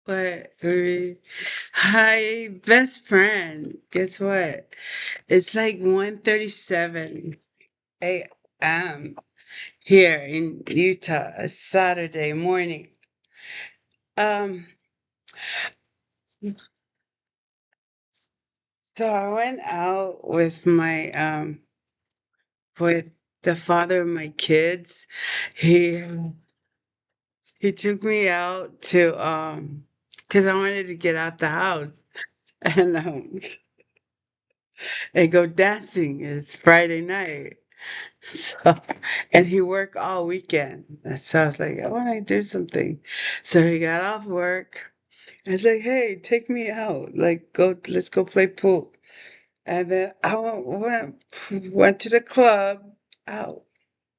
What? Hi, best friend. Guess what? It's like 1:37 a.m. here in Utah, a Saturday morning. Um, so I went out with my with the father of my kids. He he took me out to because I wanted to get out the house and and go dancing. It's Friday night. So, and he worked all weekend. So I was like, I want to do something. So he got off work. I was like, hey, take me out. Like, let's go play pool. And then I went to the club, out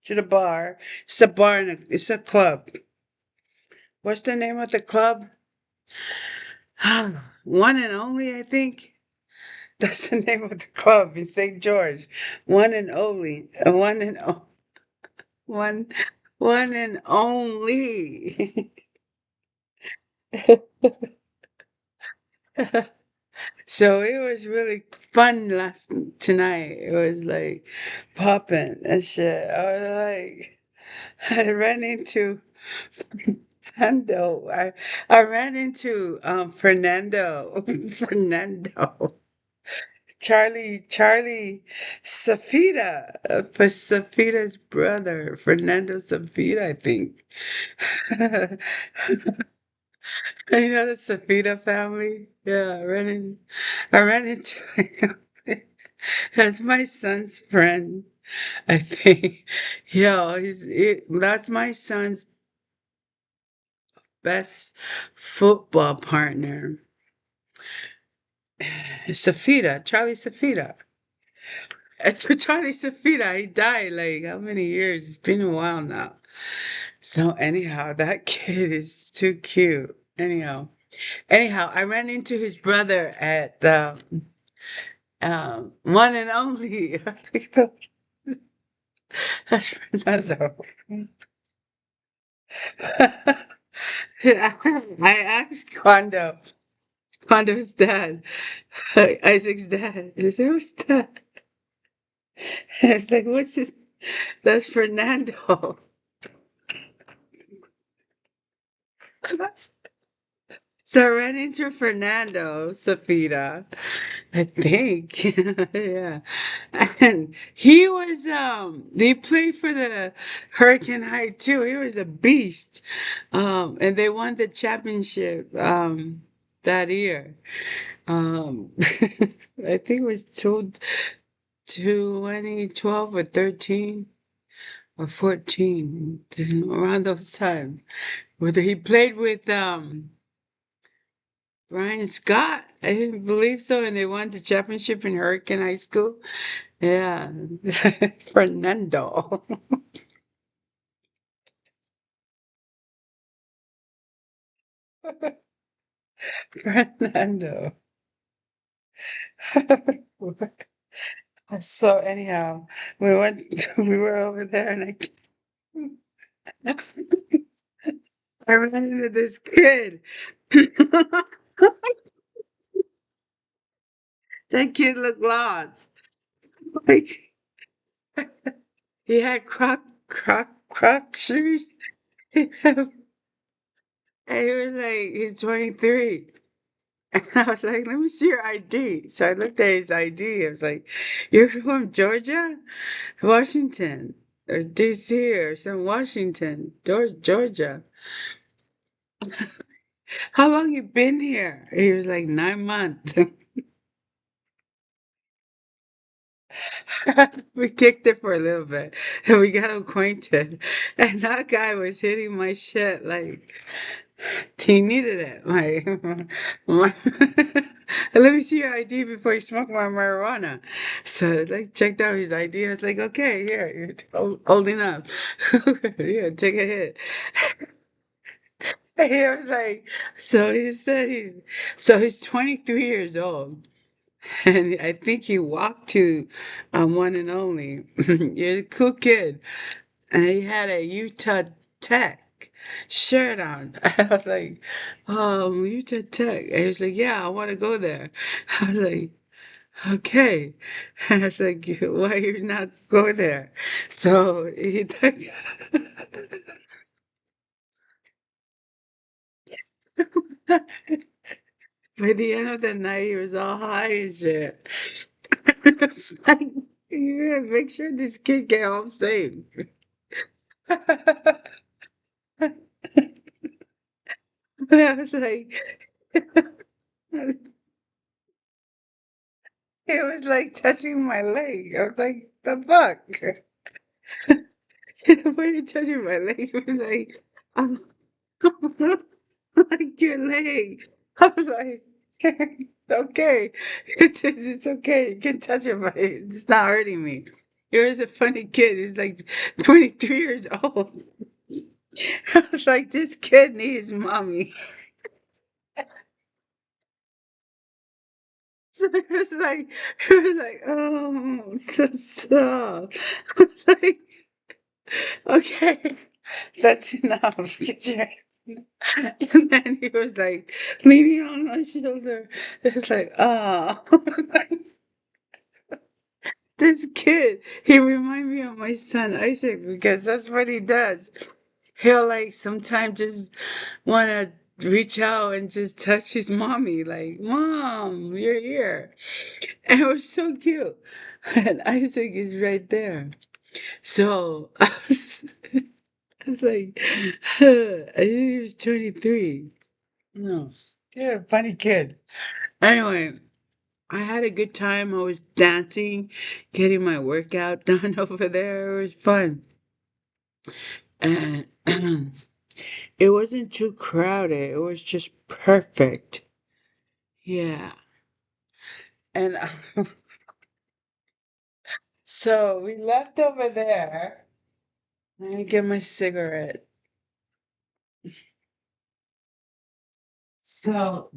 to the bar. It's a bar and it's a club. What's the name of the club? One and Only, I think. That's the name of the club in St. George. One and Only. One, one and only. So it was really fun tonight. It was like popping and shit. I was like, I ran into Fernando. I ran into Fernando. Fernando. Charlie Safita. Safita's brother. Fernando Safita, I think. You know the Safita family? Yeah, I ran into him. That's my son's friend, I think. That's my son's best football partner. Safita, Charlie Safita. It's for Charlie Safita. He died like how many years? It's been a while now. So anyhow, that kid is too cute. Anyhow, I ran into his brother at the One and Only. That's Fernando. I asked Quando's dad, Isaac's dad. And he said, who's that? And I was like, what's his? That's Fernando. So I ran into Fernando Safita, I think. Yeah. And he played for the Hurricane High too. He was a beast. And they won the championship that year. Um I think it was 2012 or 13 or 14, around those times. Whether he played with Brian Scott, I believe so, and they won the championship in Hurricane High School. Yeah, Fernando. Fernando. So anyhow, we went. We were over there, and I ran into this kid. That kid looked lost. Like he had croc shoes. And he was like, he's 23. And I was like, let me see your ID. So I looked at his ID. I was like, you're from Georgia? Washington, or DC, or some Washington, Georgia. How long you been here? He was like 9 months. We kicked it for a little bit and we got acquainted. And that guy was hitting my shit like he needed it. Like, let me see your ID before you smoke my marijuana. So like checked out his ID. I was like, okay, here, you're holding up. Yeah, take a hit. And he was like, so he said he's 23 years old. And I think he walked to One and Only. You're a cool kid. And he had a Utah Tech. shirt on. I was like, you said tech. And he was like, yeah, I want to go there. I was like, okay. I was like, why you not go there? So he took, by the end of the night, he was all high and shit. I was like, you gotta make sure this kid get home safe. I was like, it was like touching my leg. I was like, the fuck? Why are you touching my leg? He was like, I'm like your leg. I was like, okay, it's okay. You can touch it, but it's not hurting me. He was a funny kid. He's like 23 years old. I was like, this kid needs mommy. So oh, so. I was like, okay, that's enough. Get your and then he was like leaning on my shoulder. It's like, oh, this kid, he remind me of my son Isaac because that's what he does. He'll like sometimes just want to reach out and just touch his mommy, like, Mom, you're here. And it was so cute. And Isaac is right there. So I was like, I think he was 23. No. Yeah, funny kid. Anyway, I had a good time. I was dancing, getting my workout done over there. It was fun. And it wasn't too crowded. It was just perfect. Yeah. And so we left over there. Let me get my cigarette. So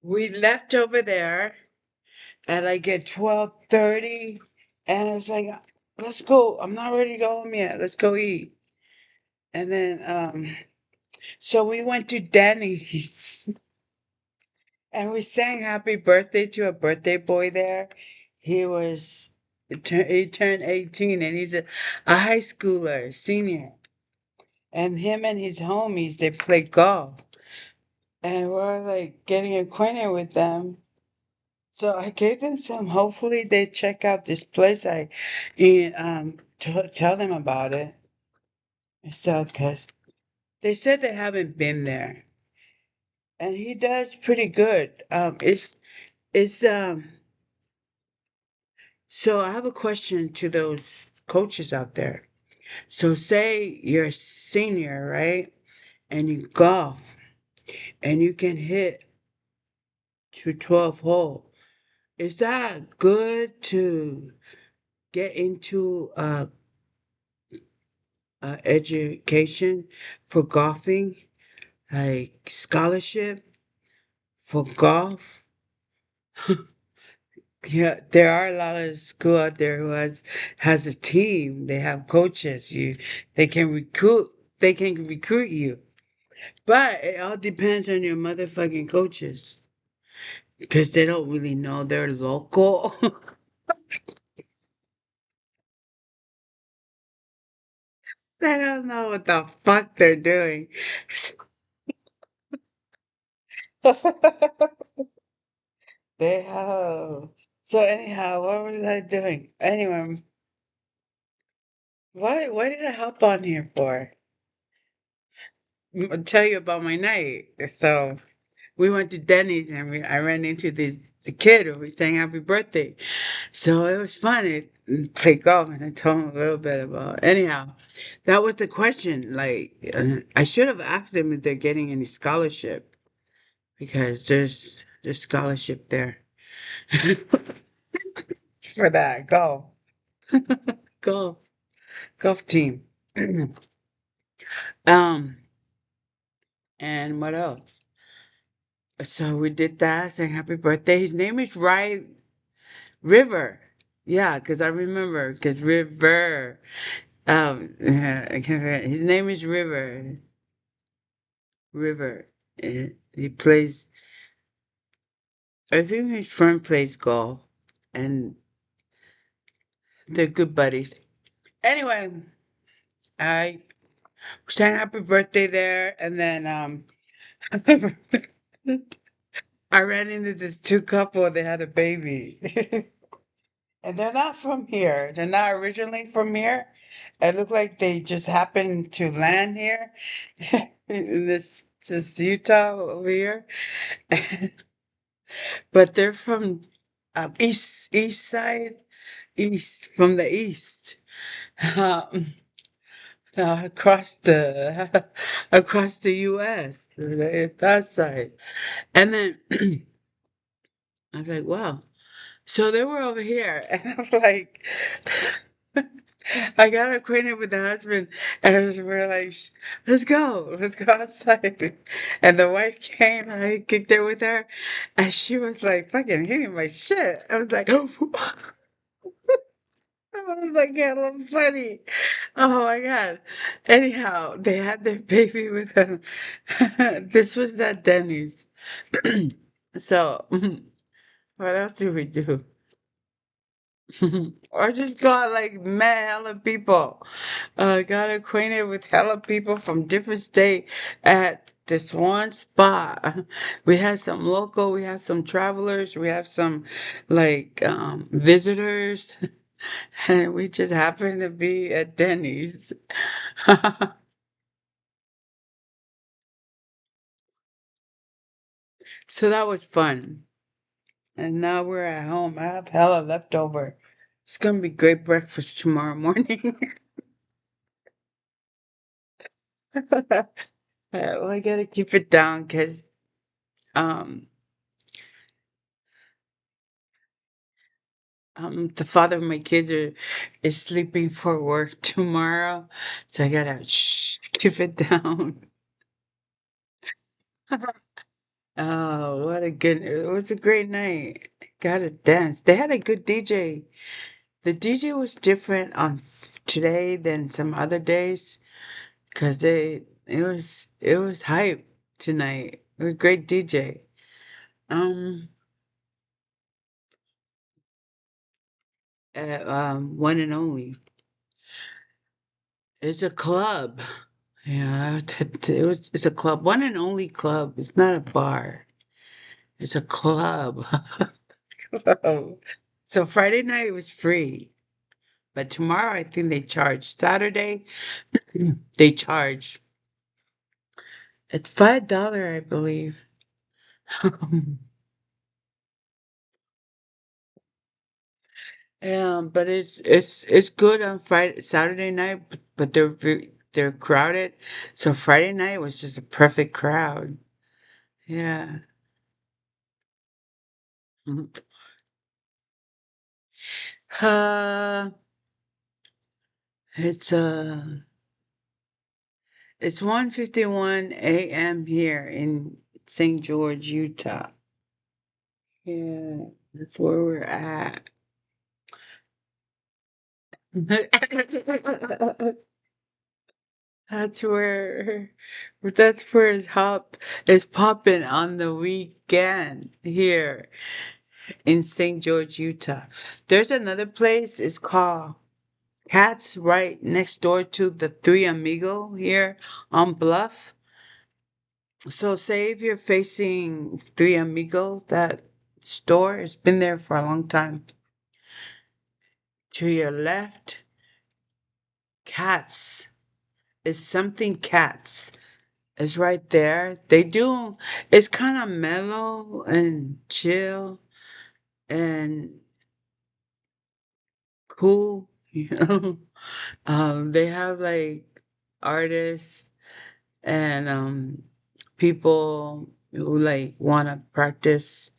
we left over there at like at 12:30. And I was like, let's go. I'm not ready to go home yet. Let's go eat. And then so we went to Denny's and we sang happy birthday to a birthday boy there. He was he turned 18 and he's a high schooler, senior. And him and his homies, they play golf. And we're like getting acquainted with them. So I gave them some. Hopefully they check out this place. I and tell them about it. So because they said they haven't been there, and he does pretty good. It's. So I have a question to those coaches out there. So say you're a senior, right? And you golf, and you can hit to 12 hole. Is that good to get into education for golfing, like scholarship for golf? Yeah, there are a lot of school out there who has a team. They have coaches. They can recruit. They can recruit you, but it all depends on your motherfucking coaches because they don't really know they're local. They don't know what the fuck they're doing. They have. So anyhow, what was I doing? Anyway, what did I hop on here for? Tell you about my night. So we went to Denny's and I ran into the kid who was saying happy birthday. So it was fun. It played golf and I told him a little bit about. Anyhow, that was the question. Like I should have asked them if they're getting any scholarship because there's scholarship there for that golf golf golf team. um, and what else? So we did that, saying happy birthday. His name is River. Yeah, because I remember, because River. Yeah, I can't remember. His name is River. River. He plays. I think his friend plays golf, and they're good buddies. Anyway, I sang happy birthday there, and then I ran into this two couple. They had a baby, and they're not from here. They're not originally from here. It looked like they just happened to land here in this Utah over here, but they're from east side, east from the east. Um, across the across the U.S. that side, and then I was like, "Wow!" So they were over here, and I'm like, I got acquainted with the husband, and we're like, let's go outside." And the wife came, and I kicked it with her, and she was like, "Fucking hitting my shit." I was like, oh my God, I'm funny. Oh my God. Anyhow, they had their baby with them. This was at Denny's. So, what else do we do? Or just got like met hella people. Got acquainted with hella people from different state at this one spot. We had some local, we had some travelers, we have some like visitors. And we just happened to be at Denny's. So that was fun. And now we're at home. I have hella leftover. It's gonna be great breakfast tomorrow morning. Well, I gotta keep it down because um the father of my kids is sleeping for work tomorrow, so I gotta keep it down. Oh, what a good! It was a great night. Gotta dance. They had a good DJ. The DJ was different on today than some other days because it was hype tonight. It was a great DJ. Um, One and only. It's a club. Yeah, it's a club. One and only club. It's not a bar. It's a club. So Friday night was free, but tomorrow I think they charge. Saturday they charge. It's $5, I believe. But it's good on Friday Saturday night, but they're crowded. So Friday night was just a perfect crowd. Yeah. Mhm. Uh, it's it's 1:51 a.m. here in St. George, Utah. Yeah, that's where we're at. That's where his hop is popping on the weekend here in St. George, Utah. There's another place, it's called Cats right next door to the Three Amigo here on Bluff. So say if you're facing Three Amigo, that store has been there for a long time. To your left, Cats is something Cats. It's right there. It's kind of mellow and chill and cool, you know. They have like artists and people who like want to practice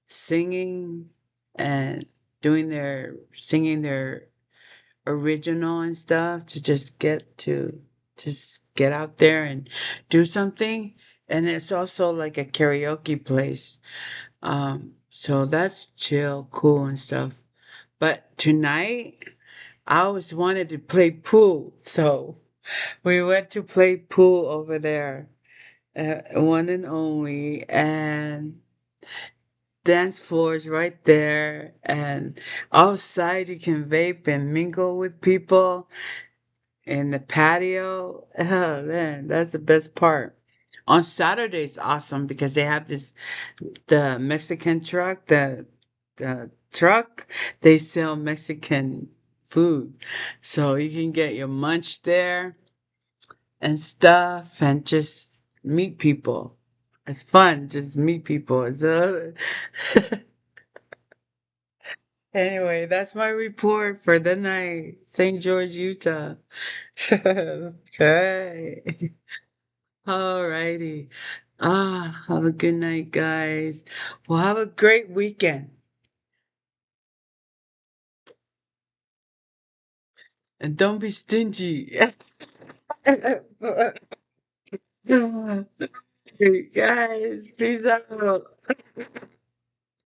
singing and doing their singing their original and stuff to just get out there and do something. And it's also like a karaoke place. So that's chill, cool and stuff. But tonight, I always wanted to play pool, so we went to play pool over there, one and only, and dance floors right there, and outside you can vape and mingle with people in the patio. Oh man, that's the best part. On Saturday it's awesome because they have the Mexican truck, the truck, they sell Mexican food. So you can get your munch there and stuff and just meet people. It's fun, just meet people. Anyway, that's my report for the night. St. George, Utah. Okay. Alrighty. Have a good night, guys. Well, have a great weekend. And don't be stingy. Hey, guys, peace out.